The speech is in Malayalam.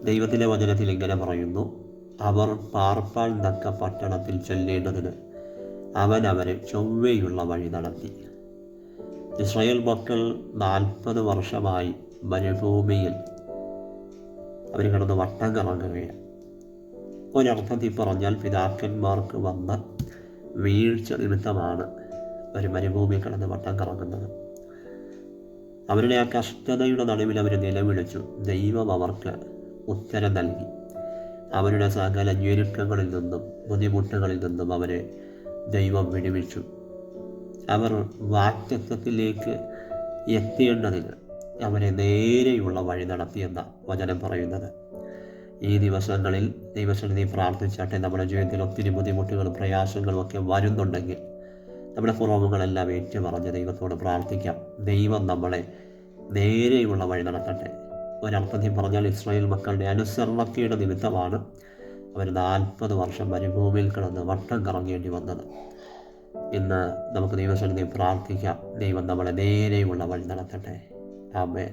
ദൈവത്തിൻ്റെ വചനത്തിൽ ഇങ്ങനെ പറയുന്നു, അവർ പാർപ്പാൻ തക്ക പട്ടണത്തിൽ ചെല്ലേണ്ടതിന് അവൻ അവരെ ചൊവ്വയുള്ള വഴി നടത്തി. ഇസ്രായേൽ മക്കൾ 40 വർഷമായി മരുഭൂമിയിൽ അവർ കിടന്ന് വട്ടം കറങ്ങുകയാണ്. ഒരർത്ഥത്തിൽ പറഞ്ഞാൽ പിതാക്കന്മാർക്ക് വന്ന വീഴ്ച നിമിത്തമാണ് അവർ മരുഭൂമിയിൽ കിടന്ന് വട്ടം കറങ്ങുന്നത്. അവരുടെ ആ കഷ്ടതയുടെ നടുവിൽ അവർ നിലവിളിച്ചു. ദൈവം അവർക്ക് ഉത്തരം നൽകി. അവരുടെ സകല ഞെരുക്കങ്ങളിൽ നിന്നും ബുദ്ധിമുട്ടുകളിൽ നിന്നും അവരെ ദൈവം വിടുവിച്ചു. അവർ വാഗ്ദത്തത്തിലേക്ക് എത്തേണ്ടതിന് അവരെ നേരെയുള്ള വഴി നടത്തിയെന്ന വചനം പറയുന്നത്. ഈ ദിവസങ്ങളിൽ ദൈവസന്നിധി പ്രാർത്ഥിച്ചാട്ടെ. നമ്മുടെ ജീവിതത്തിൽ ഒത്തിരി ബുദ്ധിമുട്ടുകളും പ്രയാസങ്ങളും ഒക്കെ വരുന്നുണ്ടെങ്കിൽ നമ്മുടെ കുറവുകളെല്ലാം ഏറ്റുപറഞ്ഞ് ദൈവത്തോട് പ്രാർത്ഥിക്കാം. ദൈവം നമ്മളെ നേരെയുള്ള വഴി നടത്തട്ടെ. ഒരർത്ഥത്തിൽ പറഞ്ഞാൽ ഇസ്രായേൽ മക്കളുടെ അനുസരണക്കേട് നിമിത്തമാണ് അവർ 40 വർഷം മരുഭൂമിയിൽ കിടന്ന് വട്ടം കറങ്ങേണ്ടി വന്നത്. ഇന്ന് നമുക്ക് ദൈവസന്നിധി പ്രാർത്ഥിക്കാം. ദൈവം നമ്മളെ നേരെയുള്ള വഴി നടത്തട്ടെ. ആമേൻ.